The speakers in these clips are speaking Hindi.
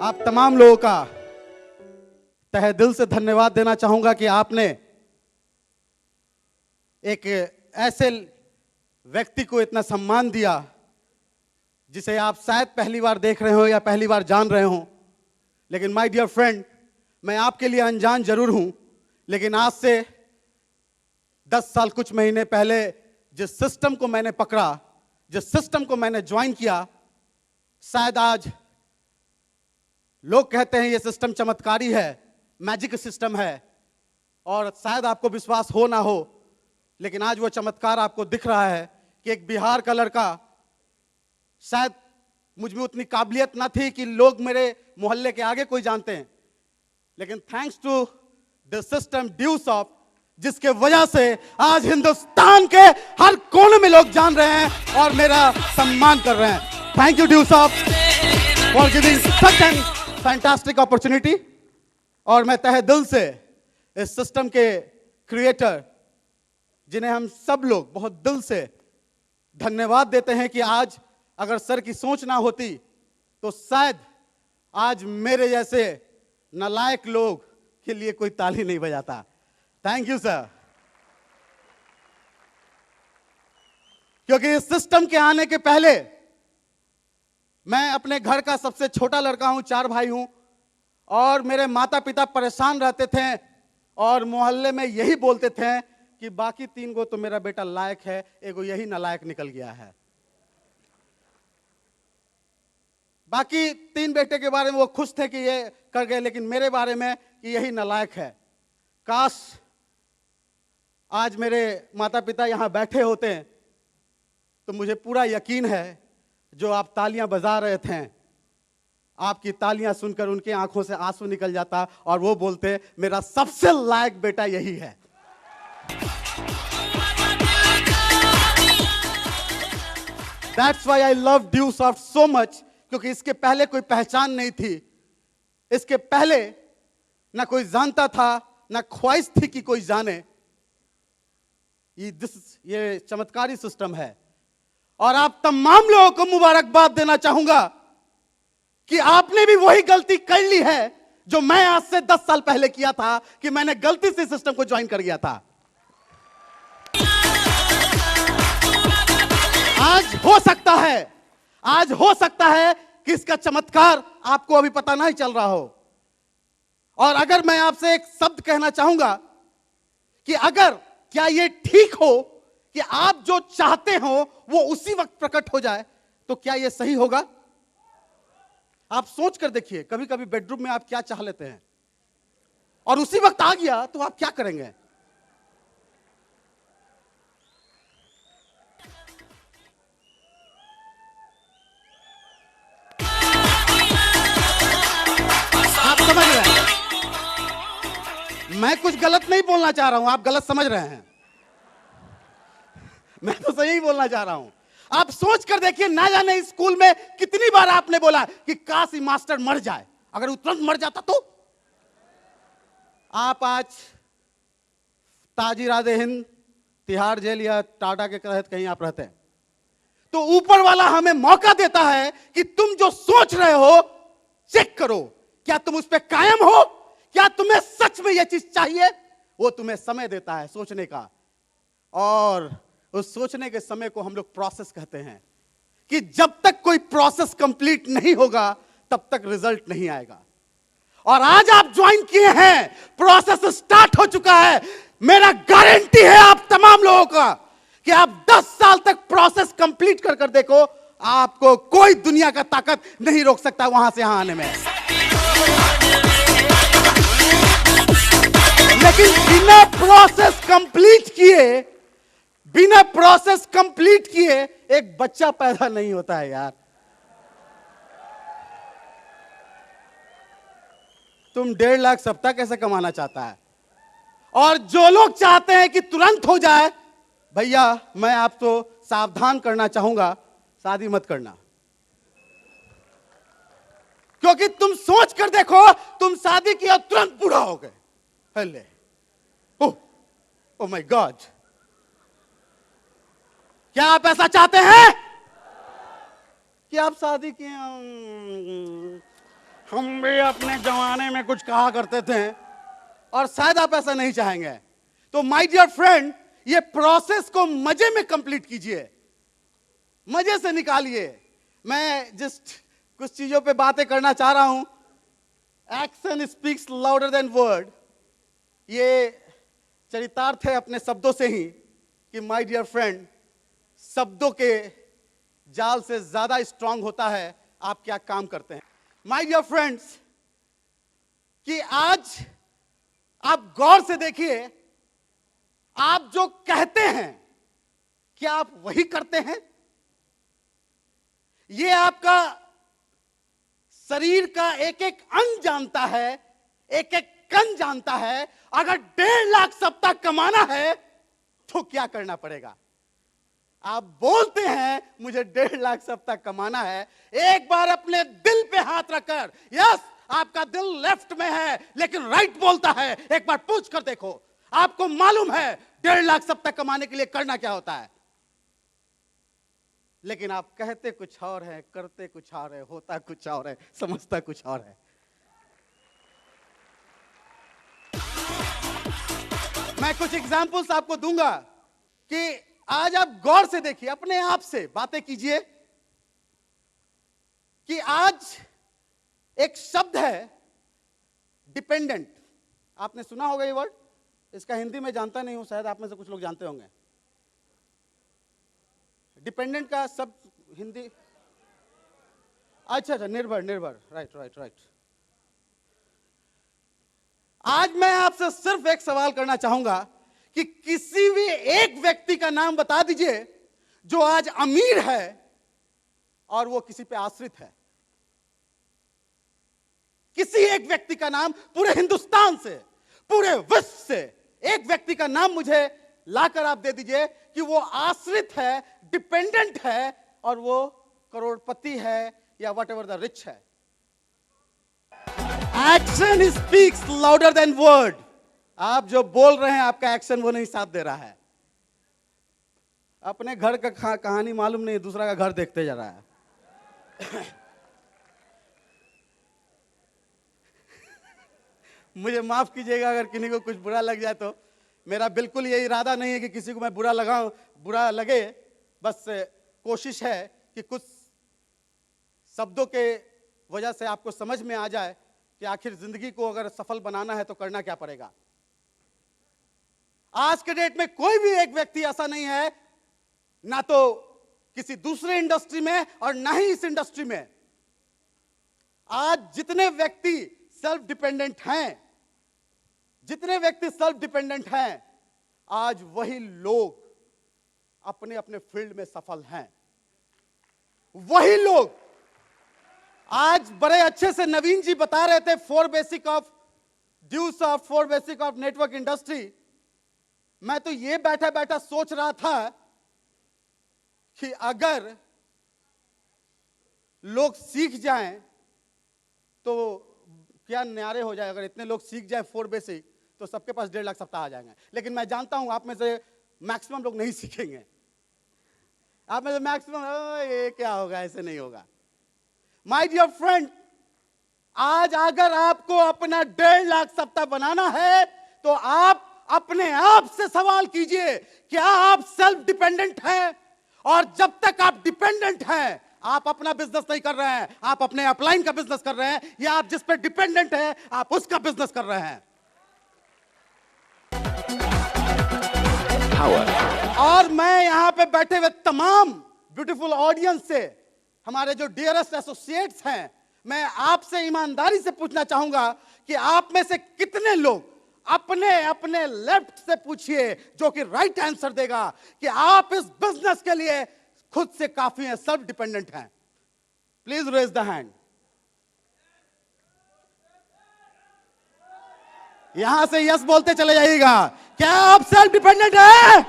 आप तमाम लोगों का तहे दिल से धन्यवाद देना चाहूंगा कि आपने एक ऐसे व्यक्ति को इतना सम्मान दिया जिसे आप शायद पहली बार देख रहे हो या पहली बार जान रहे हो। लेकिन माय डियर फ्रेंड, मैं आपके लिए अनजान जरूर हूं, लेकिन आज से 10 साल कुछ महीने पहले जिस सिस्टम को मैंने पकड़ा, जिस सिस्टम को मैंने ज्वाइन किया, शायद आज लोग कहते हैं ये सिस्टम चमत्कारी है, मैजिक सिस्टम है, और शायद आपको विश्वास हो ना हो, लेकिन आज वो चमत्कार आपको दिख रहा है कि एक बिहार का लड़का, शायद मुझ में उतनी काबिलियत ना थी कि लोग मेरे मोहल्ले के आगे कोई जानते हैं, लेकिन thanks to the system due soft, जिसके वजह से आज हिंदुस्तान के हर कोने में लोग जान रहे हैं और मेरा सम्मान कर रहे हैं। Thank you due soft for giving such an fantastic opportunity. और मैं तहे दिल से इस सिस्टम के क्रिएटर, जिन्हें हम सब लोग बहुत दिल से धन्यवाद देते हैं कि आज अगर सर की सोच ना होती तो शायद आज मेरे जैसे नालायक लोग के लिए कोई ताली नहीं बजाता। Thank you sir. क्योंकि इस सिस्टम के आने के पहले मैं अपने घर का सबसे छोटा लड़का हूं, 4 भाई हूं, और मेरे माता पिता परेशान रहते थे और मोहल्ले में यही बोलते थे कि बाकी 3 को तो मेरा बेटा लायक है, एगो यही नालायक निकल गया है। बाकी 3 बेटे के बारे में वो खुश थे कि ये कर गए, लेकिन मेरे बारे में कि यही नालायक है। काश आज मेरे माता पिता यहां बैठे होते तो मुझे पूरा यकीन है जो आप तालियां बजा रहे थे, आपकी तालियां सुनकर उनकी आंखों से आंसू निकल जाता और वो बोलते मेरा सबसे लायक बेटा यही है। That's why I love due soft so much, क्योंकि इसके पहले कोई पहचान नहीं थी, इसके पहले ना कोई जानता था, ना ख्वाहिश थी कि कोई जाने। ये चमत्कारी सिस्टम है और आप तमाम लोगों को मुबारकबाद देना चाहूंगा कि आपने भी वही गलती कर ली है जो मैं आज से 10 साल पहले किया था, कि मैंने गलती से सिस्टम को ज्वाइन कर गया था। आज हो सकता है कि इसका चमत्कार आपको अभी पता नहीं चल रहा हो। और अगर मैं आपसे एक शब्द कहना चाहूंगा कि अगर क्या ये ठीक हो कि आप जो चाहते हो वो उसी वक्त प्रकट हो जाए, तो क्या ये सही होगा? आप सोच कर देखिए, कभी कभी बेडरूम में आप क्या चाह लेते हैं और उसी वक्त आ गया तो आप क्या करेंगे? आप समझ रहे हैं? मैं कुछ गलत नहीं बोलना चाह रहा हूं, आप गलत समझ रहे हैं। मैं तो सही बोलना चाह रहा हूं। आप सोच कर देखिए, ना जाने स्कूल में कितनी बार आपने बोला कि काश ही मास्टर मर जाए, अगर वो तुरंत मर जाता तो। आप आज ताजिरादे हिंद, तिहाड़ जेल या टाटा के तहत कहीं आप रहते हैं, तो ऊपर वाला हमें मौका देता है कि तुम जो सोच रहे हो चेक करो, क्या तुम उस पर कायम हो, क्या तुम्हें सच में यह चीज चाहिए। वो तुम्हें समय देता है सोचने का, और उस सोचने के समय को हम लोग प्रोसेस कहते हैं, कि जब तक कोई प्रोसेस कंप्लीट नहीं होगा तब तक रिजल्ट नहीं आएगा। और आज आप ज्वाइन किए हैं, प्रोसेस स्टार्ट हो चुका है। मेरा गारंटी है आप तमाम लोगों का कि आप 10 साल तक प्रोसेस कंप्लीट कर कर देखो, आपको कोई दुनिया का ताकत नहीं रोक सकता वहां से यहां आने में। लेकिन बिना प्रोसेस कंप्लीट किए एक बच्चा पैदा नहीं होता है यार। तुम 1.5 लाख सप्ताह कैसे कमाना चाहता है? और जो लोग चाहते हैं कि तुरंत हो जाए, भैया मैं आपको सावधान करना चाहूंगा, शादी मत करना। क्योंकि तुम सोच कर देखो, तुम शादी किया तुरंत बूढ़ा हो गए। हेले, ओह माय गॉड, क्या आप ऐसा चाहते हैं कि आप शादी किए? हम भी अपने जमाने में कुछ कहा करते थे और शायद आप ऐसा नहीं चाहेंगे। तो माय डियर फ्रेंड, ये प्रोसेस को मजे में कंप्लीट कीजिए, मजे से निकालिए। मैं जिस कुछ चीजों पे बातें करना चाह रहा हूं, action speaks louder than word, ये चरितार्थ है अपने शब्दों से ही कि माय डियर फ्रेंड, शब्दों के जाल से ज्यादा स्ट्रांग होता है आप क्या काम करते हैं। माय डियर फ्रेंड्स, कि आज आप गौर से देखिए, आप जो कहते हैं क्या आप वही करते हैं? ये आपका शरीर का एक एक अंग जानता है, एक एक कण जानता है। अगर 1.5 लाख सप्ताह कमाना है तो क्या करना पड़ेगा? आप बोलते हैं मुझे 1.5 लाख सप्ताह कमाना है, एक बार अपने दिल पे हाथ रखकर, यस आपका दिल लेफ्ट में है लेकिन राइट बोलता है, एक बार पूछ कर देखो, आपको मालूम है 1.5 लाख सप्ताह कमाने के लिए करना क्या होता है। लेकिन आप कहते कुछ और है, करते कुछ और है, होता कुछ और है, समझता कुछ और है। मैं कुछ एग्जाम्पल्स आपको दूंगा कि आज आप गौर से देखिए, अपने आप से बातें कीजिए कि आज एक शब्द है डिपेंडेंट। आपने सुना होगा ये वर्ड, इसका हिंदी में जानता नहीं हूं, शायद आप में से कुछ लोग जानते होंगे। डिपेंडेंट का शब्द हिंदी, अच्छा, निर्भर, राइट राइट राइट। आज मैं आपसे सिर्फ एक सवाल करना चाहूंगा कि किसी भी एक व्यक्ति का नाम बता दीजिए जो आज अमीर है और वो किसी पे आश्रित है। किसी एक व्यक्ति का नाम, पूरे हिंदुस्तान से, पूरे विश्व से एक व्यक्ति का नाम मुझे लाकर आप दे दीजिए कि वो आश्रित है, डिपेंडेंट है और वो करोड़पति है या वट एवर द रिच है। Action speaks louder than word. आप जो बोल रहे हैं आपका एक्शन वो नहीं साथ दे रहा है। अपने घर का कहानी मालूम नहीं, दूसरा का घर देखते जा रहा है। मुझे माफ कीजिएगा अगर किसी को कुछ बुरा लग जाए तो, मेरा बिल्कुल ये इरादा नहीं है कि किसी को मैं बुरा लगे। बस कोशिश है कि कुछ शब्दों के वजह से आपको समझ में आ जाए कि आखिर जिंदगी को अगर सफल बनाना है तो करना क्या पड़ेगा। आज के डेट में कोई भी एक व्यक्ति ऐसा नहीं है, ना तो किसी दूसरे इंडस्ट्री में और ना ही इस इंडस्ट्री में। आज जितने व्यक्ति सेल्फ डिपेंडेंट हैं, आज वही लोग अपने अपने फील्ड में सफल हैं। वही लोग आज बड़े अच्छे से नवीन जी बता रहे थे, 4 बेसिक ऑफ नेटवर्क इंडस्ट्री। मैं तो ये बैठा बैठा सोच रहा था कि अगर लोग सीख जाएं तो क्या न्यारे हो जाए। अगर इतने लोग सीख जाएं 4 बेसिक तो सबके पास 1.5 लाख सप्ताह आ जाएंगे। लेकिन मैं जानता हूं आप में से मैक्सिमम लोग नहीं सीखेंगे। आप में से मैक्सिमम ये क्या होगा, ऐसे नहीं होगा। माय डियर फ्रेंड, आज अगर आपको अपना 1.5 लाख सप्ताह बनाना है तो आप अपने आप से सवाल कीजिए, क्या आप सेल्फ डिपेंडेंट हैं? और जब तक आप डिपेंडेंट हैं, आप अपना बिजनेस नहीं कर रहे हैं, आप अपने अपलाइन का बिजनेस कर रहे हैं, या आप जिस पे डिपेंडेंट हैं आप उसका बिजनेस कर रहे हैं। और मैं यहां पे बैठे हुए तमाम ब्यूटीफुल ऑडियंस से, हमारे जो डियरेस्ट एसोसिएट्स हैं, मैं आपसे ईमानदारी से पूछना चाहूंगा कि आप में से कितने लोग अपने अपने लेफ्ट से पूछिए, जो कि राइट आंसर देगा, कि आप इस बिजनेस के लिए खुद से काफी हैं, सेल्फ डिपेंडेंट हैं। Please raise the hand. यहां से यस बोलते चले जाइएगा। क्या आप सेल्फ डिपेंडेंट हैं?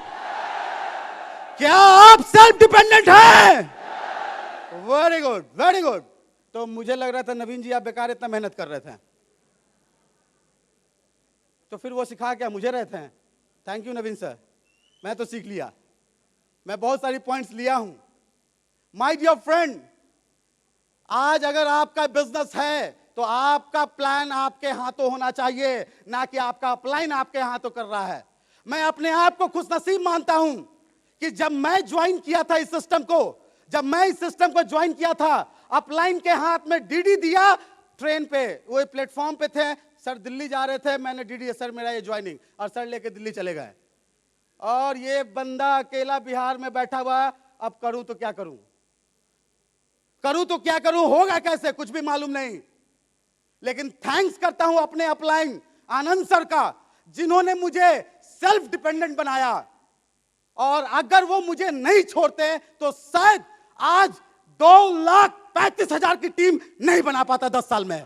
क्या आप सेल्फ डिपेंडेंट हैं? Very good, very good. तो मुझे लग रहा था नवीन जी आप बेकार इतना मेहनत कर रहे थे, तो फिर वो सिखा क्या मुझे रहे थे। थैंक यू नवीन सर, मैं तो सीख लिया, मैं बहुत सारी पॉइंट्स लिया हूं। माय डियर फ्रेंड, आज अगर आपका बिजनेस है तो आपका प्लान आपके हाथों होना चाहिए, ना कि आपका अपलाइन आपके हाथों कर रहा है। मैं अपने आप को खुशनसीब मानता हूं कि जब मैं ज्वाइन किया था इस सिस्टम को, जब मैं इस सिस्टम को ज्वाइन किया था, अपलाइन के हाथ में डीडी दिया, ट्रेन पे वो प्लेटफॉर्म पे थे, सर दिल्ली जा रहे थे, मैंने डीडी सर मेरा ये ज्वाइनिंग, और सर लेके दिल्ली चले गए। और ये बंदा अकेला बिहार में बैठा हुआ, अब करूं तो क्या करूं, करूं तो क्या करूं, होगा कैसे कुछ भी मालूम नहीं। लेकिन थैंक्स करता हूं अपने अपलाइन आनंद सर का, जिन्होंने मुझे सेल्फ डिपेंडेंट बनाया। और अगर वो मुझे नहीं छोड़ते तो शायद आज 2,35,000 की टीम नहीं बना पाता 10 साल में।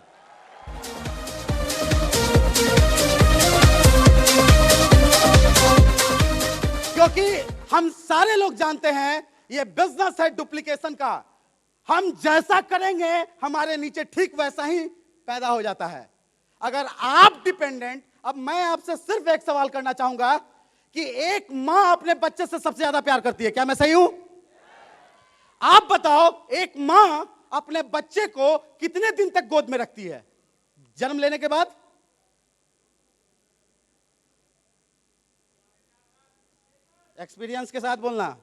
क्योंकि हम सारे लोग जानते हैं ये बिजनेस है डुप्लीकेशन का। हम जैसा करेंगे हमारे नीचे ठीक वैसा ही पैदा हो जाता है। अगर आप डिपेंडेंट, अब मैं आपसे सिर्फ एक सवाल करना चाहूंगा कि एक मां अपने बच्चे से सबसे ज्यादा प्यार करती है, क्या मैं सही हूं? आप बताओ, एक मां अपने बच्चे को कितने दिन तक गोद में रखती है जन्म लेने के बाद? एक्सपीरियंस के साथ बोलना,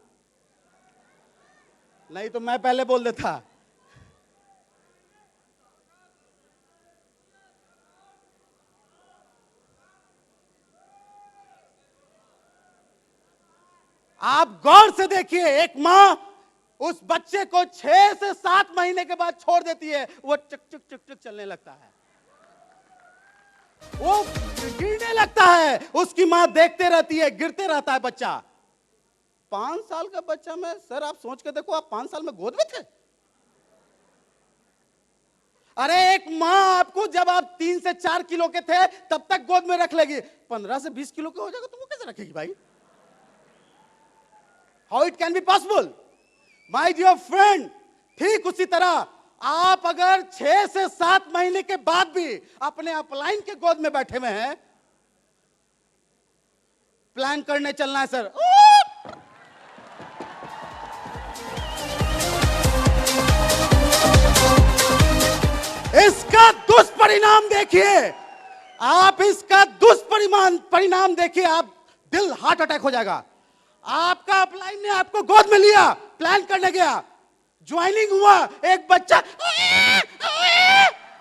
नहीं तो मैं पहले बोल देता। आप गौर से देखिए, एक मां उस बच्चे को 6 से 7 महीने के बाद छोड़ देती है, वो चक चक चक चक चलने लगता है, वो गिरने लगता है, उसकी मां देखते रहती है, गिरते रहता है बच्चा। 5 साल का बच्चा में, सर आप सोच के देखो, आप 5 साल में गोद में थे? अरे एक मां आपको जब आप 3 से 4 किलो के थे तब तक गोद में रख लेगी, 15 से 20 किलो के हो जाएगा तो वो कैसे रखेगी भाई? How it can be possible? My dear friend, ठीक उसी तरह आप अगर 6 से 7 महीने के बाद भी अपने अपलाइन के गोद में बैठे हुए हैं, प्लान करने चलना है सर, इसका दुष्परिणाम देखिए, आप इसका दुष्परिणाम देखिए, आप दिल हार्ट अटैक हो जाएगा। आपका अपलाइन ने आपको गोद में लिया, प्लान करने गया, ज्वाइनिंग हुआ, एक बच्चा,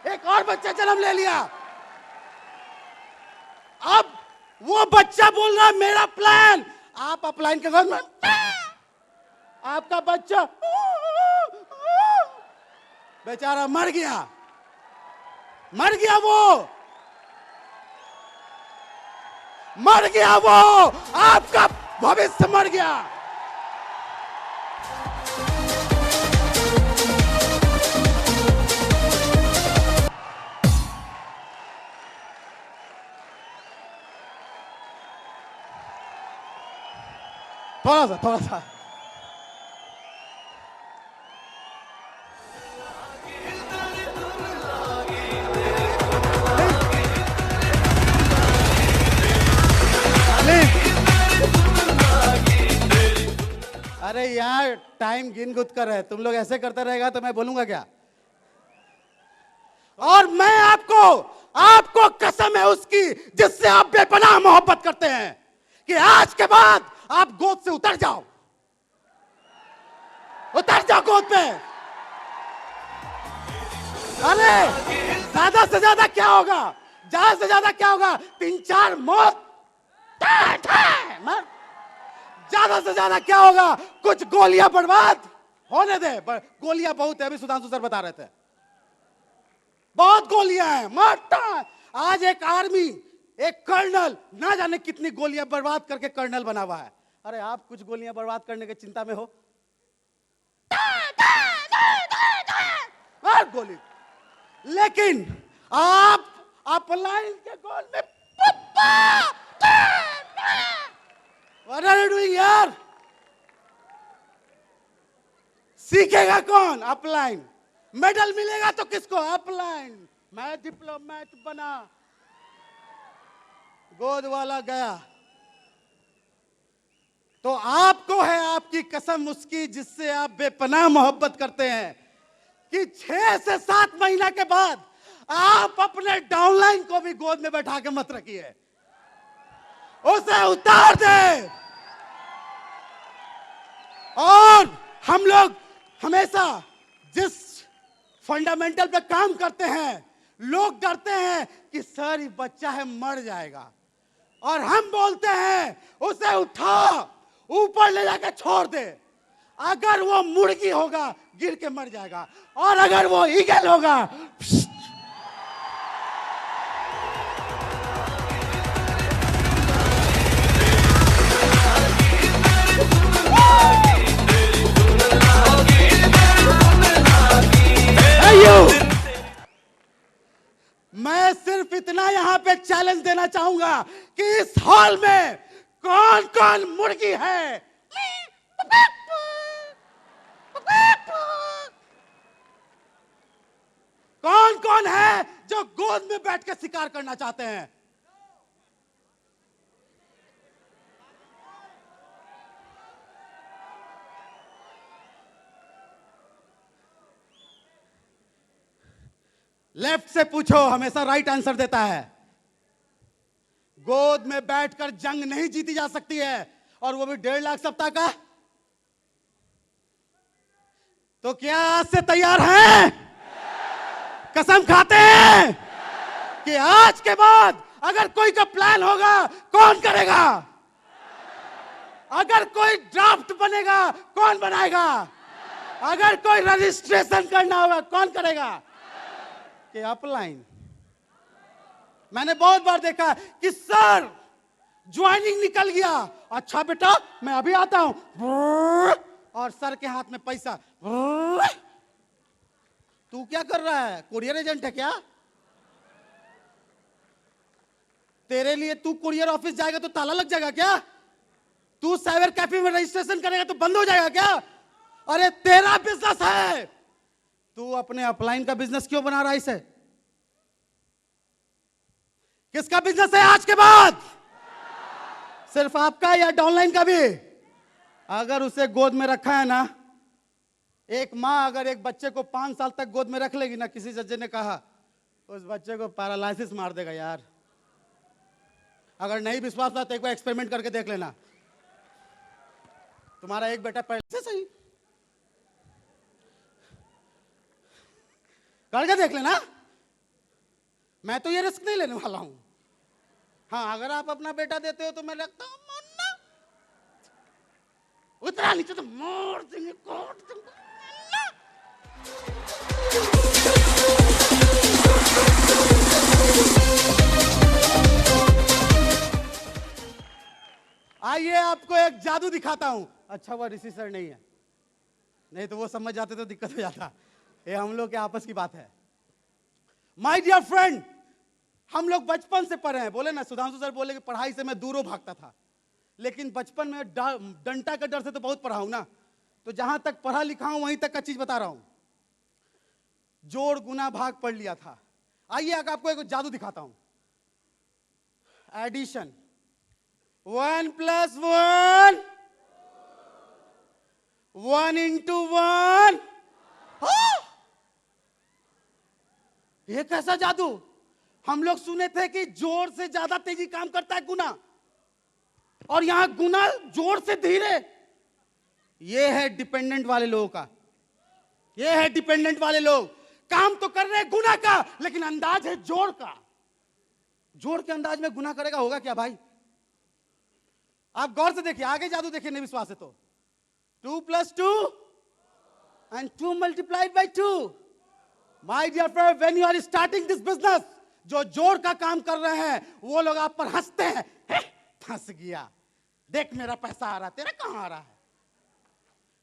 एक और बच्चा जन्म ले लिया। अब वो बच्चा बोल रहा है मेरा प्लान, आप अपलाइन के गोद में, आपका बच्चा बेचारा मर गया, मर गया वो, आपका भविष्य मर गया। थोड़ा सा अरे यार, टाइम गिन गुद कर है, तुम लोग ऐसे करते रहेगा तो मैं बोलूंगा क्या? और मैं आपको कसम है उसकी जिससे आप बेपनाह मोहब्बत करते हैं, कि आज के बाद आप गोद से उतर जाओ गोद पे। अरे ज्यादा से ज्यादा क्या होगा, 3-4 मौत, ज्यादा से ज्यादा क्या होगा, कुछ गोलियां बर्बाद होने दे। गोलियां बहुत है, अभी सुधांशु सर बता रहे थे, बहुत गोलियां हैं, मारता है। आज एक आर्मी, एक कर्नल, ना जाने कितनी गोलियां बर्बाद करके कर्नल बना हुआ है। अरे आप कुछ गोलियां बर्बाद करने की चिंता में हो, मार गोली। लेकिन आप अपलाइन के गोल में What are you doing यार? सीखेगा कौन? अपलाइन। मेडल मिलेगा तो किसको? अपलाइन। मैं डिप्लोमेट बना, गोद वाला गया। तो आपको है आपकी कसम उसकी जिससे आप बेपनाह मोहब्बत करते हैं, कि 6 से 7 महीना के बाद आप अपने डाउनलाइन को भी गोद में बैठा के मत रखिए, उसे उतार दे। और हम लोग हमेशा जिस फंडामेंटल पे काम करते हैं, लोग डरते हैं कि सर ये बच्चा है मर जाएगा, और हम बोलते हैं उसे उठा, ऊपर ले जाकर छोड़ दे। अगर वो मुर्गी होगा गिर के मर जाएगा, और अगर वो ईगल होगा मैं सिर्फ इतना यहां पे चैलेंज देना चाहूंगा कि इस हॉल में कौन कौन मुर्गी है। कौन कौन है जो गोद में बैठ के शिकार करना चाहते हैं। लेफ्ट से पूछो, हमेशा राइट आंसर देता है। गोद में बैठकर जंग नहीं जीती जा सकती है, और वो भी 1.5 लाख सप्ताह का। तो क्या आज से तैयार हैं? कसम खाते हैं कि आज के बाद अगर कोई का प्लान होगा कौन करेगा? अगर कोई ड्राफ्ट बनेगा कौन बनाएगा? अगर कोई रजिस्ट्रेशन करना होगा कौन करेगा? कि अपलाइन। मैंने बहुत बार देखा कि सर ज्वाइनिंग निकल गया, अच्छा बेटा मैं अभी आता हूं, और सर के हाथ में पैसा। तू क्या कर रहा है? कुरियर एजेंट है क्या? तेरे लिए तू कुरियर ऑफिस जाएगा तो ताला लग जाएगा क्या? तू साइबर कैफे में रजिस्ट्रेशन करेगा तो बंद हो जाएगा क्या? अरे तेरा बिजनेस है, तू अपने अपलाइन का बिजनेस क्यों बना रहा है इसे? किसका बिजनेस है आज के बाद? सिर्फ आपका या डाउनलाइन का भी? अगर उसे गोद में रखा है ना, एक मां अगर एक बच्चे को 5 साल तक गोद में रख लेगी ना, किसी जज ने कहा उस बच्चे को पैरालिसिस मार देगा यार। अगर नहीं विश्वास था तो एक बार एक्सपेरिमेंट करके देख लेना। तुम्हारा एक बेटा पहले सही करके देख लेना। मैं तो ये रिस्क नहीं लेने वाला हूं। हाँ, अगर आप अपना बेटा देते हो तो मैं लगता हूं मरना, उतरा नीचे तो मार देंगे, काट देंगे। आइए आपको एक जादू दिखाता हूं। अच्छा हुआ ऋषि सर नहीं है, नहीं तो वो समझ जाते तो दिक्कत हो जाता। ये हम लोग के आपस की बात है। माय डियर फ्रेंड, हम लोग बचपन से पढ़े हैं। बोले ना, सुधांशु सर बोले कि पढ़ाई से मैं दूरों भागता था, लेकिन बचपन में डंटा के डर से तो बहुत पढ़ा हूं ना। तो जहां तक पढ़ा लिखा हूं वहीं तक का चीज बता रहा हूं। जोड़ गुना भाग पढ़ लिया था। आइए आपको एक जादू दिखाता हूं। एडिशन, 1 + 1, 1 × 1। ये कैसा जादू? हम लोग सुने थे कि जोड़ से ज्यादा तेजी काम करता है गुना, और यहां गुना जोड़ से धीरे। ये है डिपेंडेंट वाले लोगों का। ये है डिपेंडेंट वाले लोग, काम तो कर रहे हैं गुना का, लेकिन अंदाज है जोड़ का। जोड़ के अंदाज में गुना करेगा, होगा क्या भाई? आप गौर से देखिए, आगे जादू देखिए, नहीं विश्वास है तो 2 + 2 and 2 × 2। My dear friend, when you are starting this business, जो जोड़ का काम कर रहे हैं वो लोग आप पर हंसते हैं, फंस गया, देख मेरा पैसा आ रहा है, तेरा कहां आ रहा है।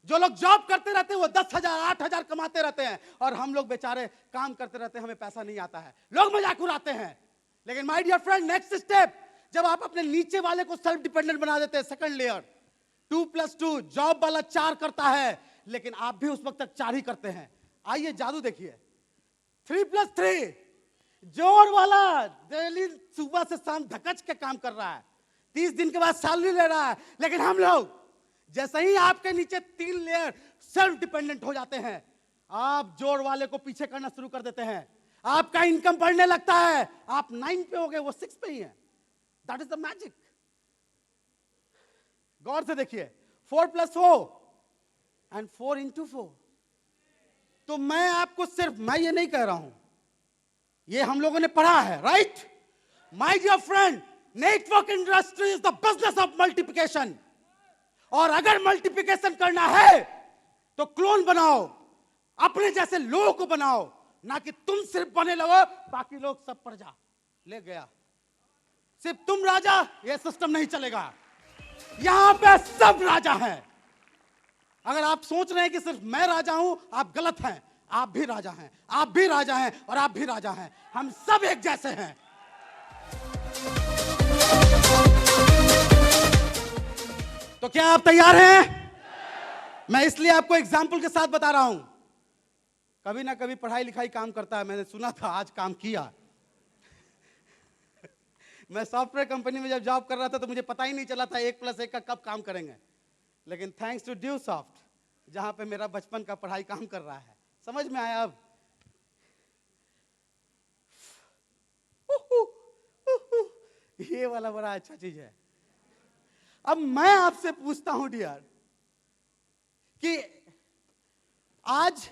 जो लोग जॉब करते रहते हैं वो 10,000 8,000 कमाते रहते हैं, और हम लोग बेचारे काम करते रहते हैं, हमें पैसा नहीं आता है, लोग मजाक उड़ाते हैं। लेकिन my dear friend, next step, जब आप अपने नीचे वाले को सेल्फ डिपेंडेंट बना देते हैं, सेकंड लेयर, 2 + 2, जॉब वाला 4 करता है, लेकिन आप भी उस वक्त तक 4 ही करते हैं। आइए जादू देखिए, 3 + 3, जोड़ वाला डेली सुबह से शाम धकच के काम कर रहा है, 30 दिन के बाद सैलरी ले रहा है। लेकिन हम लोग जैसे ही आपके नीचे 3 लेयर सेल्फ डिपेंडेंट हो जाते हैं, आप जोड़ वाले को पीछे करना शुरू कर देते हैं। आपका इनकम बढ़ने लगता है, आप 9 पे हो गए, वो 6 पे ही है। That is the magic. गौर से देखिए, 4 + 4 एंड 4 × 4। तो मैं आपको सिर्फ, मैं ये नहीं कह रहा हूं, ये हम लोगों ने पढ़ा है, right? My dear friend, network industry is the business of multiplication. और अगर मल्टीप्लिकेशन करना है तो क्लोन बनाओ, अपने जैसे लोगों को बनाओ, ना कि तुम सिर्फ बने लगो, बाकी लोग सब प्रजा ले गया, सिर्फ तुम राजा। ये सिस्टम नहीं चलेगा। यहां पे सब राजा हैं। अगर आप सोच रहे हैं कि सिर्फ मैं राजा हूं, आप गलत हैं। आप भी राजा हैं, आप भी राजा हैं, और आप भी राजा हैं। हम सब एक जैसे हैं। तो क्या आप तैयार हैं? मैं इसलिए आपको एग्जाम्पल के साथ बता रहा हूं। कभी ना कभी पढ़ाई लिखाई काम करता है। मैंने सुना था, आज काम किया। मैं सॉफ्टवेयर कंपनी में जब जॉब कर रहा था तो मुझे पता ही नहीं चला था 1 + 1 का कब काम करेंगे। लेकिन थैंक्स टू ड्यूसॉफ्ट, जहां पे मेरा बचपन का पढ़ाई काम कर रहा है, समझ में आया अब। ये वाला बड़ा अच्छा चीज है। अब मैं आपसे पूछता हूं डियर, कि आज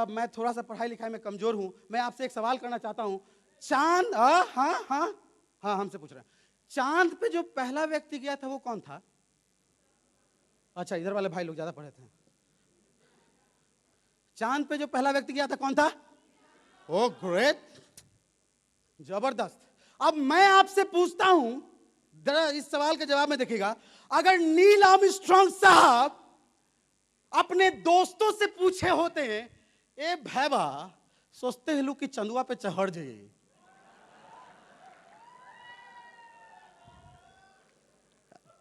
मैं थोड़ा सा पढ़ाई लिखाई में कमजोर हूं। मैं आपसे एक सवाल करना चाहता हूं। चांद, हाँ हमसे पूछ रहे हैं, चांद पे जो पहला व्यक्ति गया था वो कौन था? अच्छा, इधर वाले भाई लोग ज्यादा पढ़े थे। चांद पे जो पहला व्यक्ति गया था कौन था? ओ ग्रेट, जबरदस्त। अब मैं आपसे पूछता हूं, जरा इस सवाल के जवाब में देखिएगा। अगर नील आर्मस्ट्रांग साहब अपने दोस्तों से पूछे होते हैं, ए भैबा सोचते हैं लोग कि चंदुआ पे चढ़ जाइए,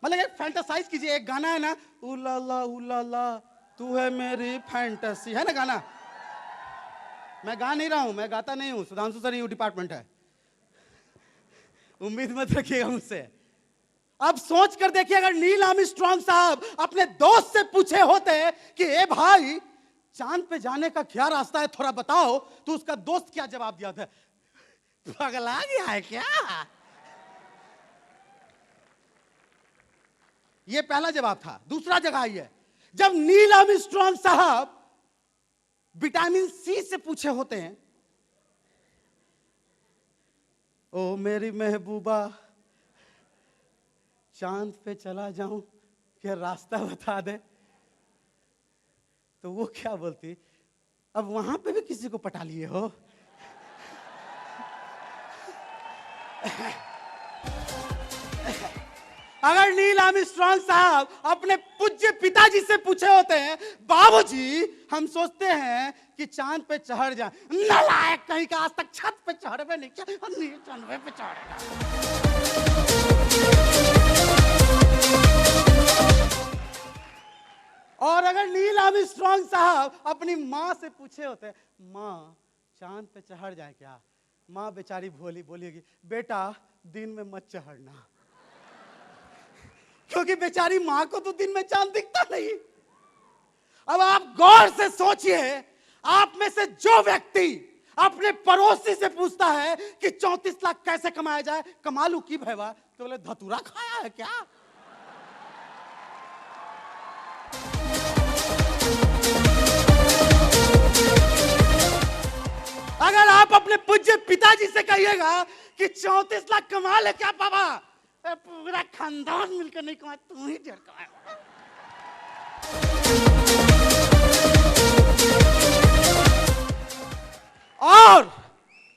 मतलब एक फैंटासाइज कीजिए। एक गाना है ना, उला तू है मेरी फैंटेसी, है ना गाना? मैं गा नहीं रहा हूं, मैं गाता नहीं हूं, सुधांशु सर यू डिपार्टमेंट है, उम्मीद मत रखिएगा मुझसे। अब सोच कर देखिए, अगर नील आर्मस्ट्रांग साहब अपने दोस्त से पूछे होते कि ए भाई चांद पे जाने का क्या रास्ता है, थोड़ा बताओ, तो उसका दोस्त क्या जवाब दिया था? पगला गया है क्या? ये पहला जवाब था। दूसरा जगह आइए, जब नील आर्मस्ट्रांग साहब विटामिन सी से पूछे होते हैं, ओ मेरी महबूबा चांद पे चला जाऊं, क्या रास्ता बता दे, तो वो क्या बोलती? अब वहां पे भी किसी को पटा लिए हो? अगर नील आर्मस्ट्रांग साहब अपने पूज्य पिताजी से पूछे होते हैं, बाबूजी हम सोचते हैं कि चांद पे चढ़ जाए, नालायक कहीं का, आज तक छत पे चढ़े नहीं क्या, चांद पे चढ़ेगा। और अगर नील आर्मस्ट्रांग साहब अपनी माँ से पूछे होते, माँ चांद पे चढ़ जाए क्या? माँ बेचारी बोलेगी, बेटा दिन में मत चढ़ना, क्योंकि बेचारी मां को तो दिन में चांद दिखता नहीं। अब आप गौर से सोचिए, आप में से जो व्यक्ति अपने पड़ोसी से पूछता है कि 34 लाख कैसे कमाया जाए, कमा लू की भैया, तो बोले धतूरा खाया है क्या? अगर आप अपने पूज्य पिताजी से कहिएगा कि 34 लाख कमा ले क्या बाबा, पूरा खानदान मिलकर नहीं कमाया, तू ही ढेर कमाया। और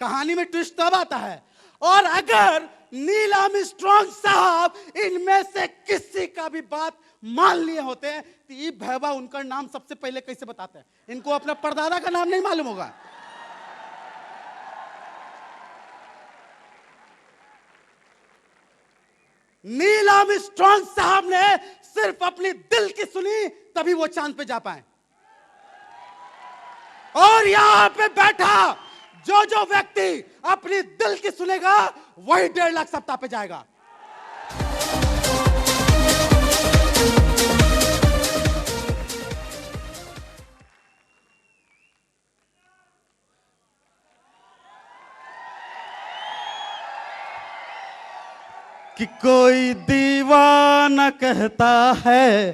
कहानी में ट्विस्ट तब आता है, और अगर नील आर्मस्ट्रांग साहब इनमें से किसी का भी बात मान लिए होते हैं, तो ये भैबा उनका नाम सबसे पहले कैसे बताते हैं? इनको अपना परदादा का नाम नहीं मालूम होगा। नील आर्मस्ट्रांग साहब ने सिर्फ अपनी दिल की सुनी, तभी वो चांद पे जा पाए। और यहां पे बैठा जो व्यक्ति अपनी दिल की सुनेगा, वही 1.5 लाख सप्ताह पे जाएगा। कि कोई दीवाना कहता है,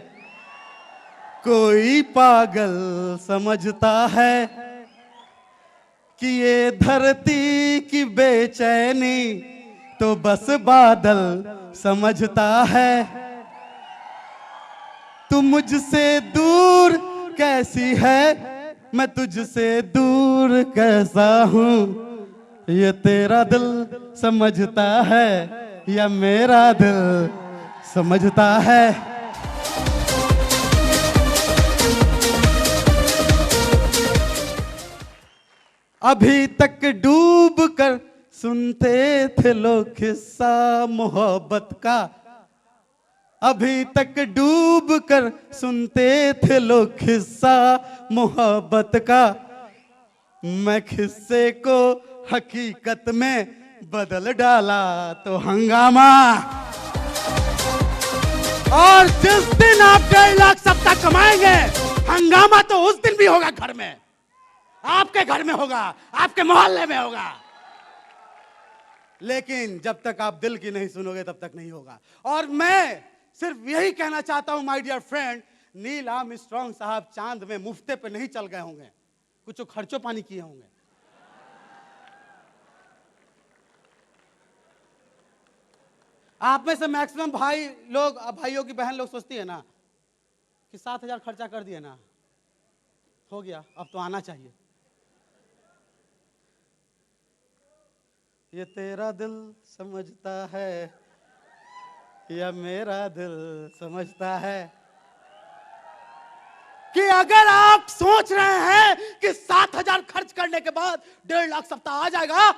कोई पागल समझता है कि ये धरती की बेचैनी तो बस बादल समझता है। तू मुझसे दूर कैसी है, मैं तुझसे दूर कैसा हूं, ये तेरा दिल समझता है या मेरा दिल समझता है। अभी तक डूब कर सुनते थे लोग किस्सा मोहब्बत का, अभी तक डूब कर सुनते थे लोग किस्सा मोहब्बत का, मैं किस्से को हकीकत में बदल डाला तो हंगामा। और जिस दिन आप 1.5 लाख सप्ताह कमाएंगे, हंगामा तो उस दिन भी होगा घर में, आपके घर में होगा, आपके मोहल्ले में होगा। लेकिन जब तक आप दिल की नहीं सुनोगे तब तक नहीं होगा। और मैं सिर्फ यही कहना चाहता हूं my dear friend, Neil Armstrong साहब चांद में मुफ्ते पे नहीं चल गए होंगे, कुछ खर्चो पानी किए होंगे। आप में से मैक्सिमम भाई लोग, भाइयों की बहन लोग सोचती है ना कि 7,000 खर्चा कर दिए ना, हो गया, अब तो आना चाहिए। ये तेरा दिल समझता है या मेरा दिल समझता है कि अगर आप सोच रहे हैं कि 7,000 खर्च करने के बाद 1.5 लाख सप्ताह आ जाएगा,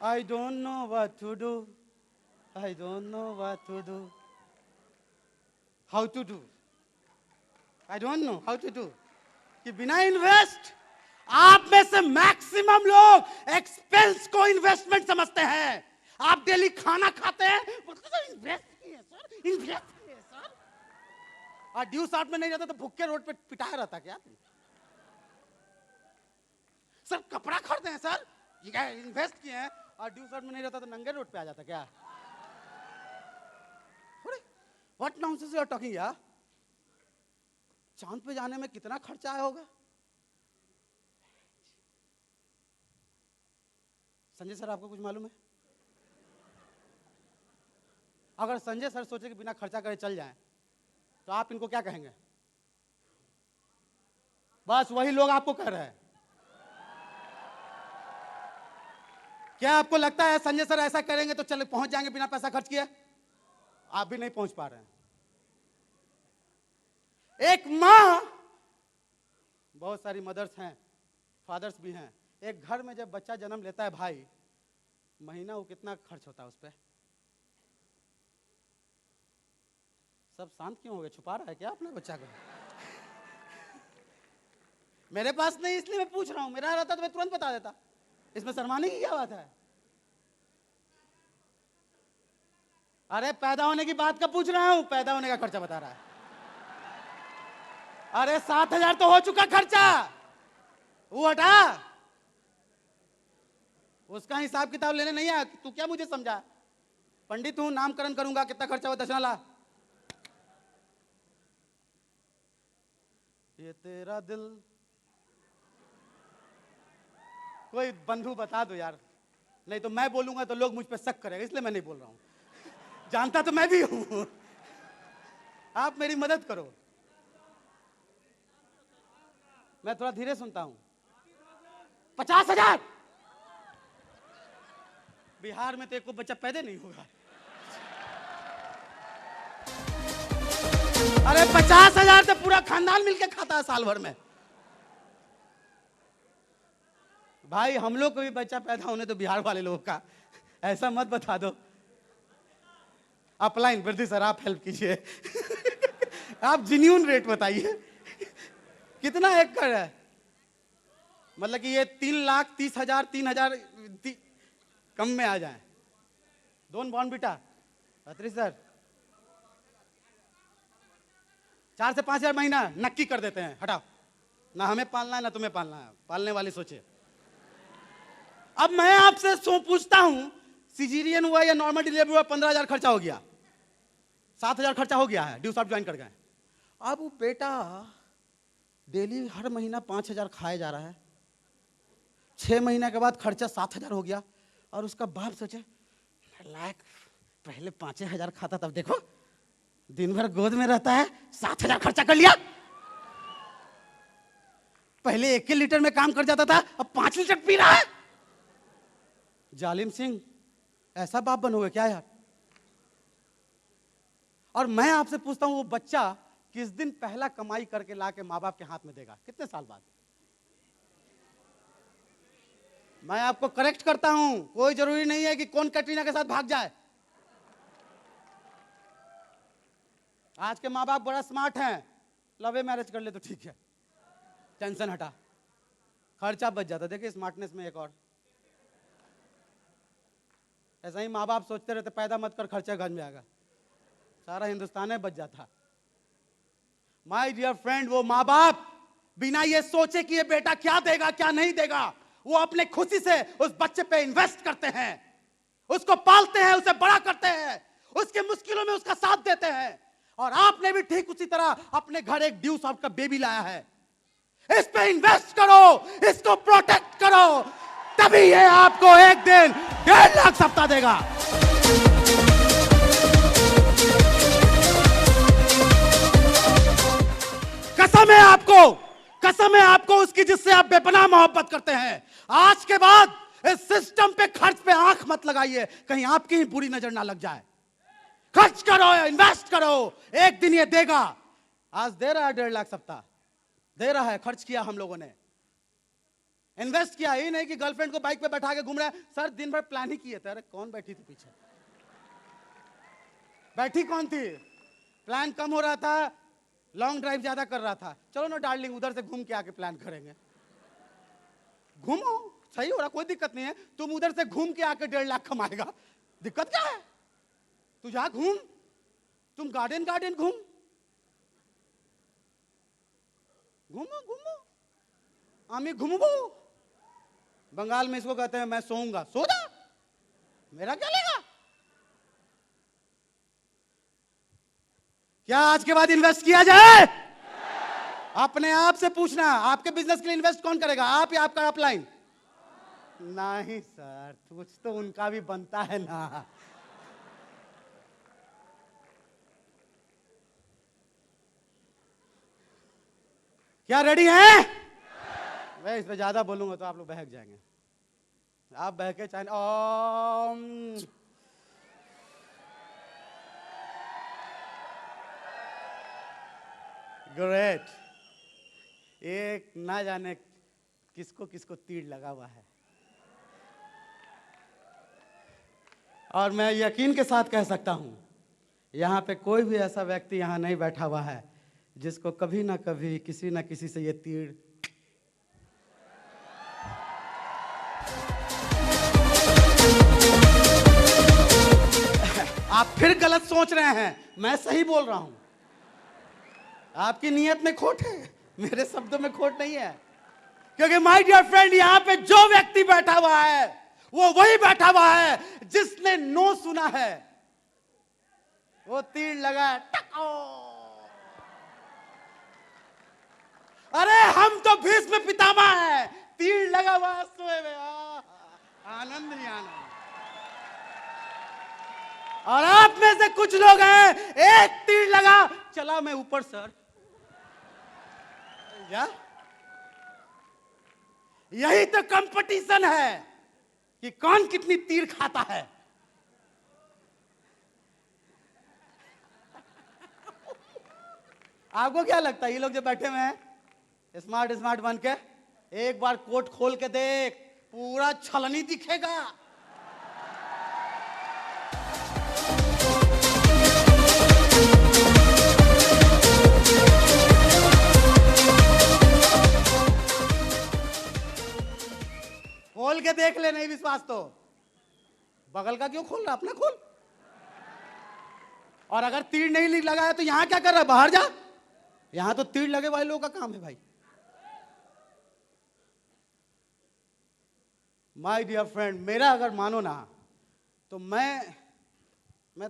I don't know what to do. I don't know what to do. How to do. I don't know how to do. कि बिना इन्वेस्ट, आप में से मैक्सिमम लोग एक्सपेंस को इन्वेस्टमेंट समझते हैं। आप डेली खाना खाते हैं, इन्वेस्ट किए सर, इन्वेस्ट किए सर। और ड्यू शॉट में नहीं रहता तो भुक्के रोड पे पिटाया रहता क्या? सर कपड़ा खरीदे हैं सर, ये इन्वेस्ट किए हैं, और ड्यू शॉट में नहीं रहता तो नंगे रोड पे आ जाता क्या? What nonsense you are talking यार। चांद पे जाने में कितना खर्चा आया होगा? संजय सर आपको कुछ मालूम है? अगर संजय सर सोचे कि बिना खर्चा करे चल जाएं, तो आप इनको क्या कहेंगे? बस वही लोग आपको कह रहे हैं। क्या आपको लगता है संजय सर ऐसा करेंगे तो चले पहुंच जाएंगे बिना पैसा खर्च किए? आप भी नहीं पहुंच पा रहे हैं। एक मां, बहुत सारी मदर्स हैं, फादर्स भी हैं, एक घर में जब बच्चा जन्म लेता है भाई, महीना वो कितना खर्च होता है उस पर? सब शांत क्यों हो गए? छुपा रहा है क्या अपने बच्चा को? मेरे पास नहीं इसलिए मैं पूछ रहा हूं, मेरा रहता तो मैं तुरंत बता देता। इसमें शर्माने की क्या बात है? अरे पैदा होने की बात का पूछ रहा हूं, पैदा होने का खर्चा बता रहा है। अरे 7,000 तो हो चुका खर्चा, वो हटा, उसका हिसाब किताब लेने नहीं आया। तू क्या मुझे समझा? पंडित हूं, नामकरण करूंगा, कितना खर्चा हुआ दक्षिणा ला। ये तेरा दिल, कोई बंधु बता दो यार, नहीं तो मैं बोलूंगा तो लोग मुझ पे शक करेंगे, इसलिए मैं नहीं बोल रहा हूं। जानता तो मैं भी हूं, आप मेरी मदद करो। मैं थोड़ा धीरे सुनता हूं। 50,000? बिहार में तो एक को बच्चा पैदा नहीं होगा। अरे 50,000 से पूरा खानदान मिलके खाता है साल भर में। भाई हम लोग को भी बच्चा पैदा होने तो बिहार वाले लोगों का, ऐसा मत बता दो। अपलाइन वृद्धि सर आप हेल्प कीजिए। आप जेन्युइन रेट बताइए, कितना एकड़ है? मतलब कि ये 3,30,000, 3,000 कम में आ जाए। दोन बॉन्ड बेटा अत्री सर 4 से 5,000 महीना नक्की कर देते हैं, हटाओ। ना हमें पालना है ना तुम्हें पालना है, पालने वाली सोचे। अब मैं आपसे पूछता हूं, सिजेरियन हुआ या नॉर्मल डिलीवरी हुआ, 15,000 खर्चा हो गया, 7,000 खर्चा हो गया है, ड्यूस आप ज्वाइन कर गए। अब वो बेटा डेली हर महीना 5,000 खाया जा रहा है, 6 महीने के बाद खर्चा 7,000 हो गया, और उसका बाप सोचे लायक पहले 5,000 खाता, तब देखो दिन भर गोद में रहता है, 7,000 खर्चा कर लिया। पहले 1 लीटर में काम कर जाता था, अब 5 लीटर पी रहा है। जालिम सिंह, ऐसा बाप बनोगे क्या यार? और मैं आपसे पूछता हूं, वो बच्चा किस दिन पहला कमाई करके लाके माँ बाप के हाथ में देगा? कितने साल बाद? मैं आपको करेक्ट करता हूं, कोई जरूरी नहीं है कि कौन कैटरीना के साथ भाग जाए। आज के माँ बाप बड़ा स्मार्ट हैं, लव मैरिज कर ले तो ठीक है, टेंशन हटा, खर्चा बच जाता। देखिए स्मार्टनेस में एक और, ऐसा ही माँ बाप सोचते रहते पैदा मत कर, खर्चा घर में आएगा, सारा हिंदुस्तान है बच जाता। माय डियर फ्रेंड, वो माँ बाप बिना ये सोचे कि ये बेटा क्या देगा क्या नहीं देगा, वो अपने खुशी से उस बच्चे पे इन्वेस्ट करते हैं, उसको पालते हैं, उसे बड़ा करते हैं, उसके मुश्किलों में उसका साथ देते हैं। और आपने भी ठीक उसी तरह अपने घर एक ड्यूस आउट का बेबी लाया है, इस पे इन्वेस्ट करो, इसको प्रोटेक्ट करो, तभी ये आपको एक दिन 1.5 लाख सप्ताह देगा। कसम है आपको, कसम है आपको उसकी जिससे आप बेपनाह मोहब्बत करते हैं। आज के बाद इस सिस्टम पे खर्च पे आंख मत लगाइए, कहीं आपकी ही बुरी नजर ना लग जाए। खर्च करो, इन्वेस्ट करो, एक दिन ये देगा। आज दे रहा है 1.5 लाख सप्ताह, दे रहा है, खर्च किया हम लोगों ने, इन्वेस्ट किया। ही नहीं कि गर्लफ्रेंड को बाइक पे बैठा के घूम रहा है। सर दिन भर प्लान ही किए थे। अरे कौन बैठी थी पीछे? बैठी कौन थी? प्लान कम हो रहा था, लॉन्ग ड्राइव ज्यादा कर रहा था। चलो ना डार्लिंग, उधर से घूम के आके प्लान करेंगे। घूमो, सही हो रहा, कोई दिक्कत नहीं है। तुम उधर से घूम के आके 1.5 लाख कमाएगा, दिक्कत क्या है? तू जा घूम, तुम गार्डन गार्डन घूम, घूमो घूमो, आमी घूमो। बंगाल में इसको कहते हैं मैं सोऊंगा, सो जा, मेरा क्या लेगा? क्या आज के बाद इन्वेस्ट किया जाए? अपने आप से पूछना, आपके बिजनेस के लिए इन्वेस्ट कौन करेगा, आप या आपका अपलाइन? नहीं सर, कुछ तो उनका भी बनता है ना। क्या रेडी हैं? मैं इस पे ज्यादा बोलूंगा तो आप लोग बहक जाएंगे। आप बहके चाहे ग्रेट। एक ना जाने किसको किसको तीर लगा हुआ है, और मैं यकीन के साथ कह सकता हूं, यहां पे कोई भी ऐसा व्यक्ति यहां नहीं बैठा हुआ है जिसको कभी ना कभी किसी ना किसी से ये तीर आप फिर गलत सोच रहे हैं, मैं सही बोल रहा हूं। आपकी नीयत में खोट है, मेरे शब्दों में खोट नहीं है। क्योंकि माय डियर फ्रेंड, यहां पे जो व्यक्ति बैठा हुआ है वो वही बैठा हुआ है जिसने नो सुना है। वो तीर लगा टको। अरे हम तो भीष्म पितामह है, तीर लगा हुआ सोए में, आनंद ही आनंद। और आप में से कुछ लोग हैं, एक तीर लगा, चला मैं ऊपर सर। क्या? यही तो कंपटीशन है कि कौन कितनी तीर खाता है। आपको क्या लगता है ये लोग जो बैठे हुए हैं स्मार्ट स्मार्ट बन के, एक बार कोट खोल के देख, पूरा छलनी दिखेगा। खोल के देख ले, नहीं विश्वास तो बगल का क्यों खोल रहा, अपना खोल। और अगर तीर नहीं लगा है तो यहां क्या कर रहा है, बाहर जा। यहां तो तीर लगे वाले लोगों का काम है भाई। माय डियर फ्रेंड, मेरा अगर मानो ना तो मैं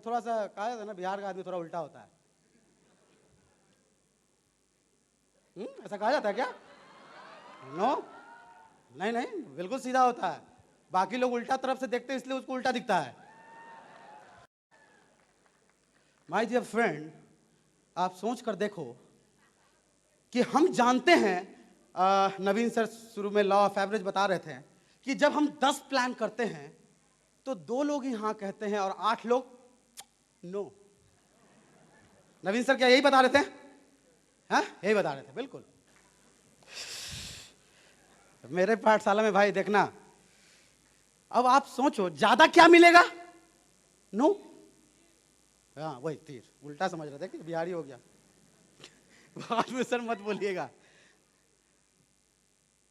थोड़ा सा, कहा जाता है ना बिहार का आदमी थोड़ा उल्टा होता है। ऐसा कहा जाता है क्या? नो, नहीं नहीं, बिल्कुल सीधा होता है। बाकी लोग उल्टा तरफ से देखते हैं इसलिए उसको उल्टा दिखता है। माय डियर फ्रेंड, आप सोच कर देखो कि हम जानते हैं, नवीन सर शुरू में लॉ ऑफ एवरेज बता रहे थे कि जब हम 10 प्लान करते हैं तो 2 लोग ही हाँ कहते हैं और 8 लोग नो। नवीन सर क्या यही बता रहे थे? हाँ, यही बता रहे थे, बिल्कुल। मेरे पाठशाला में भाई देखना, अब आप सोचो ज्यादा क्या मिलेगा? नो। हाँ, वही तीर उल्टा समझ रहे थे कि बिहारी हो गया। बाद में सर मत बोलिएगा।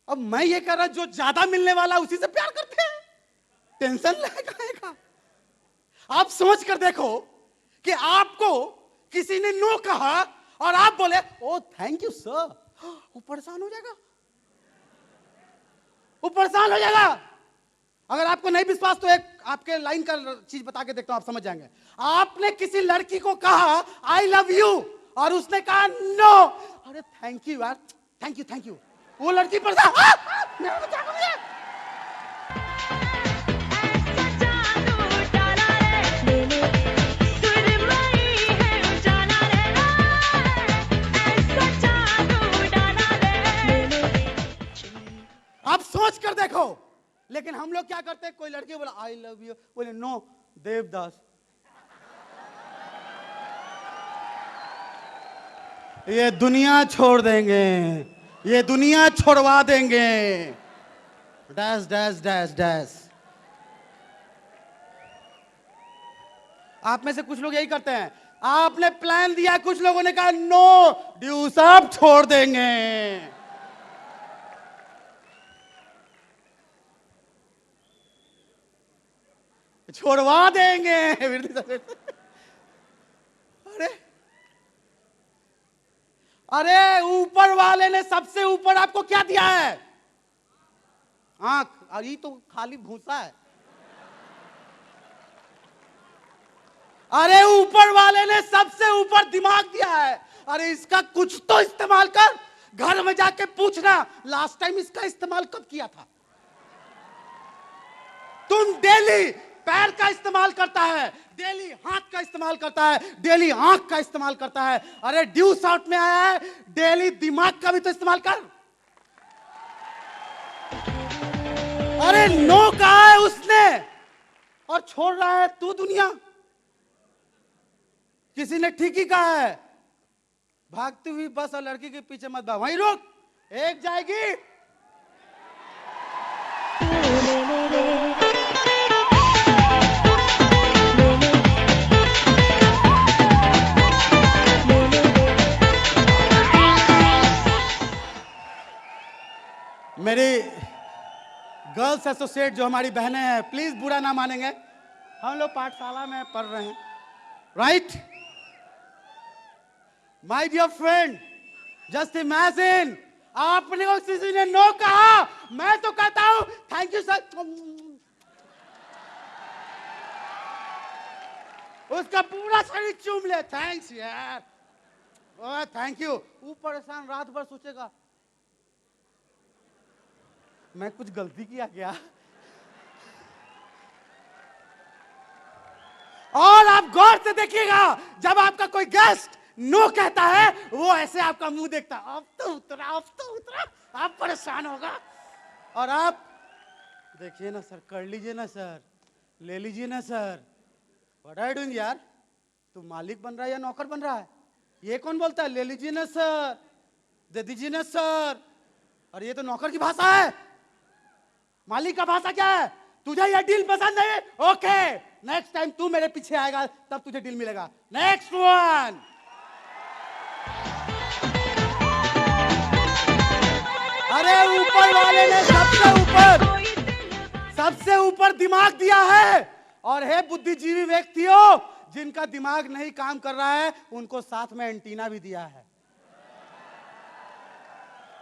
अब मैं ये कह रहा, जो ज्यादा मिलने वाला उसी से प्यार करते हैं, टेंशन लगाएगा। आप सोच कर देखो कि आपको किसी ने नो कहा और आप बोले ओ थैंक यू सर, वो परेशान हो जाएगा, वो परेशान हो जाएगा। अगर आपको नहीं विश्वास तो एक आपके लाइन का चीज बता के देखता हूं, आप समझ जाएंगे। आपने किसी लड़की को कहा आई लव यू और उसने कहा नो, अरे थैंक यू यार, थैंक यू थैंक यू, वो लड़की परेशान, आप सोच कर देखो। लेकिन हम लोग क्या करते हैं, कोई लड़की बोला आई लव यू, बोले नो देवदास, ये दुनिया छोड़ देंगे, ये दुनिया छोड़वा देंगे, डैश डैश डैश डैश। आप में से कुछ लोग यही करते हैं, आपने प्लान दिया, कुछ लोगों ने कहा नो ड्यू सब छोड़ देंगे। छोड़वा देंगे। अरे अरे ऊपर वाले ने सबसे ऊपर आपको क्या दिया है? आंख, और ये तो खाली भूसा है। अरे ऊपर वाले ने सबसे ऊपर दिमाग दिया है, अरे इसका कुछ तो इस्तेमाल कर। घर में जाके पूछना लास्ट टाइम इसका इस्तेमाल कब किया था। तुम डेली पैर का इस्तेमाल करता है, डेली हाथ का इस्तेमाल करता है, डेली आंख का इस्तेमाल करता है। अरे ड्यू शॉट में आया है, डेली दिमाग का भी तो इस्तेमाल कर। अरे नो कहा है उसने और छोड़ रहा है तू दुनिया। किसी ने ठीक ही कहा है, भागती हुई बस और लड़की के पीछे मत भाग, वहीं रुक, एक जाएगी। मेरी गर्ल्स एसोसिएट जो हमारी बहनें हैं, प्लीज बुरा ना मानेंगे, हम लोग पाठशाला में पढ़ रहे हैं, right? My dear friend, just imagine, आपने को किसी ने नो कहा, मैं तो कहता हूं थैंक यू सर, उसका पूरा शरीर चूम ले, थैंक्स यार, ओ थैंक यू। वो परेशान रात भर सोचेगा मैं कुछ गलती किया क्या। और आप गौर से देखिएगा, जब आपका कोई गेस्ट नो कहता है, वो ऐसे आपका मुंह देखता है, अब तो उतरा, अब तो उतरा, आप परेशान होगा। और आप देखिए ना सर, कर लीजिए ना सर, ले लीजिए ना sir, what are you doing यार, तू मालिक बन रहा है या नौकर बन रहा है? ये कौन बोलता है ले लीजिए ना सर, दे दीजिए ना सर। और ये तो नौकर की भाषा है, मालिक का भाषा क्या है? तुझे ये डील पसंद है, ओके, नेक्स्ट टाइम तू मेरे पीछे आएगा तब तुझे डील मिलेगा। Next one. अरे ऊपर वाले ने सबसे ऊपर दिमाग दिया है, और है बुद्धिजीवी व्यक्तियों जिनका दिमाग नहीं काम कर रहा है, उनको साथ में एंटीना भी दिया है।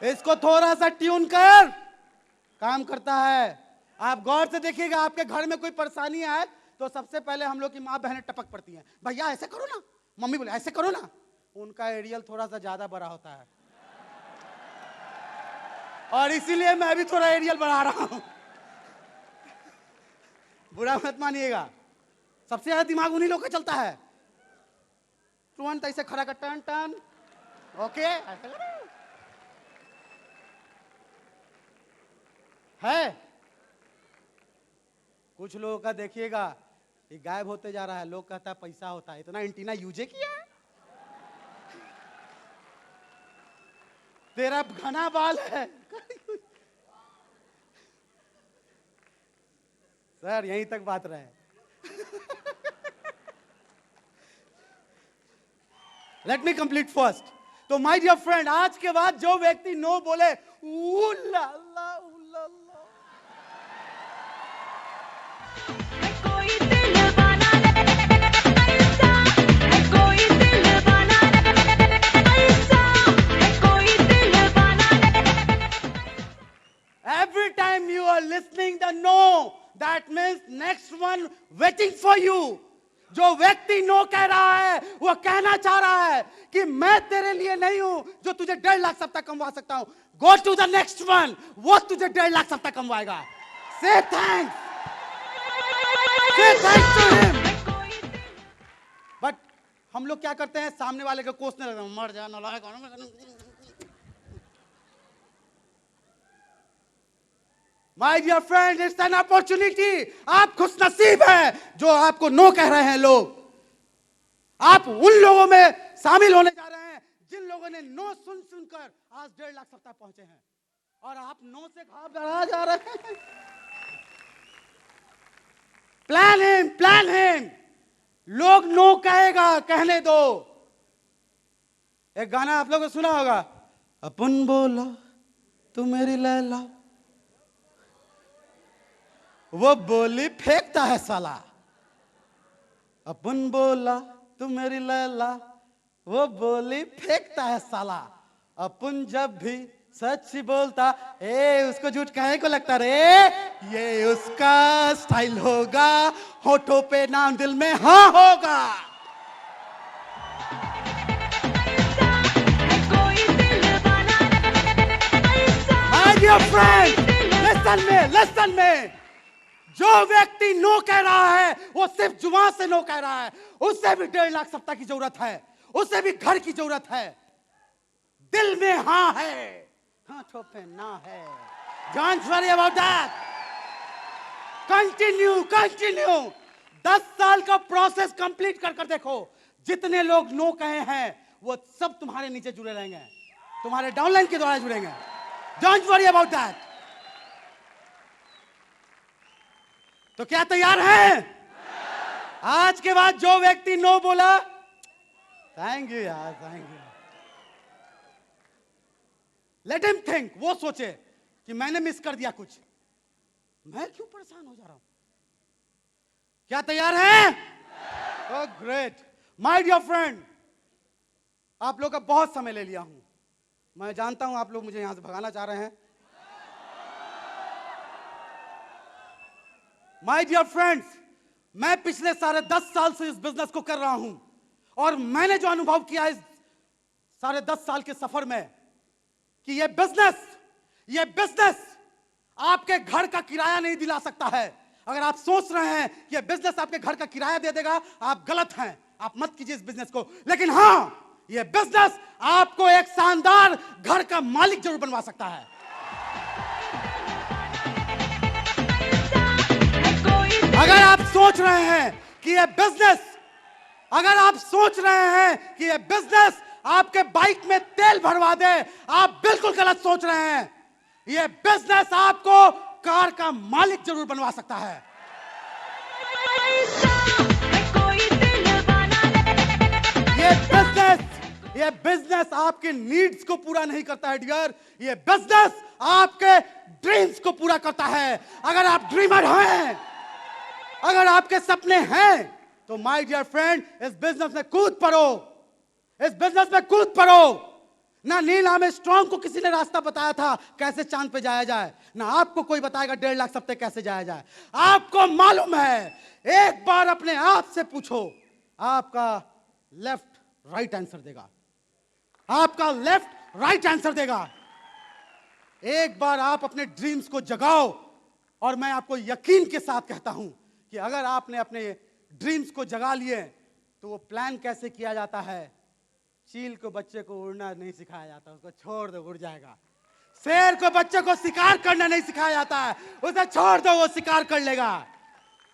इसको थोड़ा सा ट्यून कर, काम करता है। आप गौर से देखिएगा, आपके घर में कोई परेशानी आए तो सबसे पहले हम लोग की माँ बहनें टपक पड़ती हैं, भैया ऐसे करो ना, मम्मी बोले ऐसे करो ना। उनका एरियल थोड़ा सा ज्यादा बड़ा होता है और इसीलिए मैं भी थोड़ा एरियल बढ़ा रहा हूं। बुरा मत मानिएगा, सबसे ज्यादा दिमाग उन्हीं लोग का चलता है। तुरंत ऐसे खड़ा कर, टन टन, ओके है। कुछ लोगों का देखिएगा ये गायब होते जा रहा है, लोग कहता है पैसा होता है, इतना एंटीना यूज किया है, तेरा घना बाल है। सर यहीं तक बात रहे। Let me complete first. तो माय डियर फ्रेंड, आज के बाद जो व्यक्ति नो बोले, Ulla every time you are listening the no, that means next one waiting for you. जो व्यक्ति नो कह रहा है वो कहना चाह रहा है कि मैं तेरे लिए नहीं हूं जो तुझे 1.5 लाख सप्ताह कमवा सकता हूं। Go to the next one, वो तुझे 1.5 लाख सप्ताह कमवाएगा। से थैंक्स, से थैंक्स टू हिम। बट हम लोग क्या करते हैं, सामने वाले को कोसने लगते हैं, मर जा नालायक। My dear friend, it's an opportunity. आप खुश नसीब हैं जो आपको नो कह रहे हैं लोग। आप उन लोगों में शामिल होने जा रहे हैं जिन लोगों ने नो सुन सुनकर आज 1.5 लाख सप्ताह पहुंचे हैं, और आप नो से घबरा जा रहे हैं। Plan him. लोग नो कहेगा, कहने दो। एक गाना आप लोगों ने सुना होगा, अपन बोला तू मेरी लैला, वो बोली फेंकता है साला। अपन बोला तू मेरी लैला, वो बोली फेंकता है साला। अपन जब भी सच बोलता, उसको झूठ काहे को लगता रे, ये उसका स्टाइल होगा, होठों पे नाम दिल में हाँ होगा। My dear friend, listen में जो व्यक्ति नो कह रहा है वो सिर्फ जुबान से नो कह रहा है। उससे भी 1.5 लाख सप्ताह की जरूरत है, उससे भी घर की जरूरत है। दिल में हाँ है, हाथों पे ना है। Don't worry about that. Continue 10 साल का प्रोसेस कंप्लीट कर देखो। जितने लोग नो कहे हैं वो सब तुम्हारे नीचे जुड़े रहेंगे, तुम्हारे डाउनलाइन के द्वारा जुड़ेंगे। Don't worry about that. तो क्या तैयार हैं? आज के बाद जो व्यक्ति नो बोला, थैंक यू यार, thank you. Let him think, वो सोचे कि मैंने मिस कर दिया कुछ, मैं क्यों परेशान हो जा रहा हूं। क्या तैयार हैं? Oh great. My dear friend, आप लोग का बहुत समय ले लिया हूं, मैं जानता हूं आप लोग मुझे यहां से भगाना चाह रहे हैं। माय डियर फ्रेंड्स, मैं पिछले साढ़े 10 साल से इस बिजनेस को कर रहा हूं, और मैंने जो अनुभव किया इस साढ़े 10 साल के सफर में कि ये बिजनेस आपके घर का किराया नहीं दिला सकता है। अगर आप सोच रहे हैं कि ये बिजनेस आपके घर का किराया दे देगा, आप गलत हैं, आप मत कीजिए इस बिजनेस को। लेकिन हाँ, ये बिजनेस आपको एक शानदार घर का मालिक जरूर बनवा सकता है। अगर आप सोच रहे हैं कि ये बिजनेस आपके बाइक में तेल भरवा दे, आप बिल्कुल गलत सोच रहे हैं। ये बिजनेस आपको कार का मालिक जरूर बनवा सकता है। ये बिजनेस आपके नीड्स को पूरा नहीं करता है डियर, ये बिजनेस आपके ड्रीम्स को पूरा करता है। अगर आप ड्रीमर हैं, अगर आपके सपने हैं, तो माय डियर फ्रेंड, इस बिजनेस में कूद पड़ो, ना नील आर्मस्ट्रांग को किसी ने रास्ता बताया था कैसे चांद पे जाया जाए, ना आपको कोई बताएगा 1.5 लाख सप्ताह कैसे जाया जाए। आपको मालूम है, एक बार अपने आप से पूछो, आपका लेफ्ट राइट आंसर देगा, आपका लेफ्ट राइट आंसर देगा। एक बार आप अपने ड्रीम्स को जगाओ, और मैं आपको यकीन के साथ कहता हूं कि अगर आपने अपने ड्रीम्स को जगा लिए तो वो प्लान कैसे किया जाता है। चील को बच्चे को उड़ना नहीं सिखाया जाता, उसको छोड़ दो उड़ जाएगा। शेर को बच्चे को शिकार करना नहीं सिखाया जाता है, उसे छोड़ दो वो शिकार कर लेगा।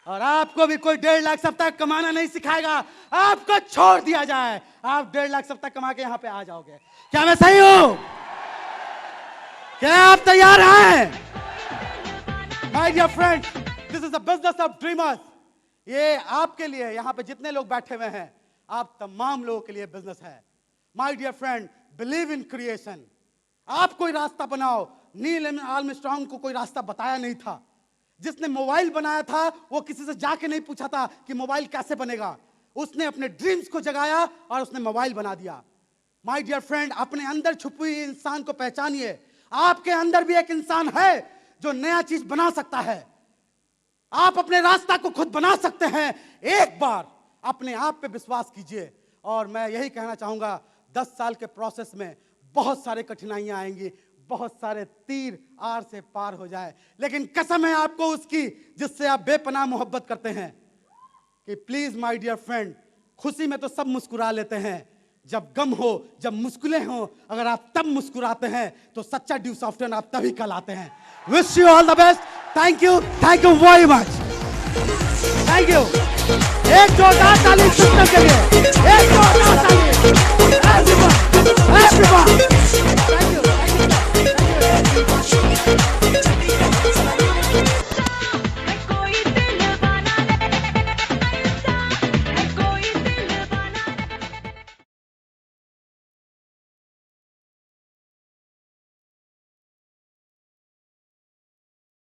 और आपको भी कोई 1.5 लाख सप्ताह कमाना नहीं सिखाएगा, आपको छोड़ दिया जाए, आप 1.5 लाख सप्ताह कमा के यहां पे आ जाओगे। क्या मैं सही हूं? क्या आप तैयार हैं? My dear friend, this is the business of dreamers. ये आपके लिए, यहां पे जितने लोग बैठे हुए हैं, आप तमाम लोगों के लिए बिजनेस है। My dear friend, believe in creation. आप कोई रास्ता बनाओ। नील आर्मस्ट्रांग को कोई रास्ता बताया नहीं था। जिसने मोबाइल बनाया था वो किसी से जाके नहीं पूछा था कि मोबाइल कैसे बनेगा, उसने अपने ड्रीम्स को जगाया और उसने मोबाइल बना दिया। माय डियर फ्रेंड, अपने अंदर छुपी हुई इंसान को पहचानिए। आपके अंदर भी एक इंसान है जो नया चीज बना सकता है। आप अपने रास्ता को खुद बना सकते हैं। एक बार अपने आप पे विश्वास कीजिए। और मैं यही कहना चाहूंगा, 10 साल के प्रोसेस में बहुत सारे कठिनाइयां आएंगी, बहुत सारे तीर आर से पार हो जाए, लेकिन कसम है आपको उसकी जिससे आप बेपनाह मोहब्बत करते हैं। कि प्लीज माय डियर फ्रेंड, खुशी में तो सब मुस्कुरा लेते हैं, जब गम हो, जब मुश्किलें हो, अगर आप तब मुस्कुराते हैं तो सच्चा ड्यू सॉफ्टवेयर आप तभी कहलाते हैं। Wish you all the best. Thank you very much. Thank you. एक जोरदार ताली सिस्टम के लिए, एक जोरदार ताली।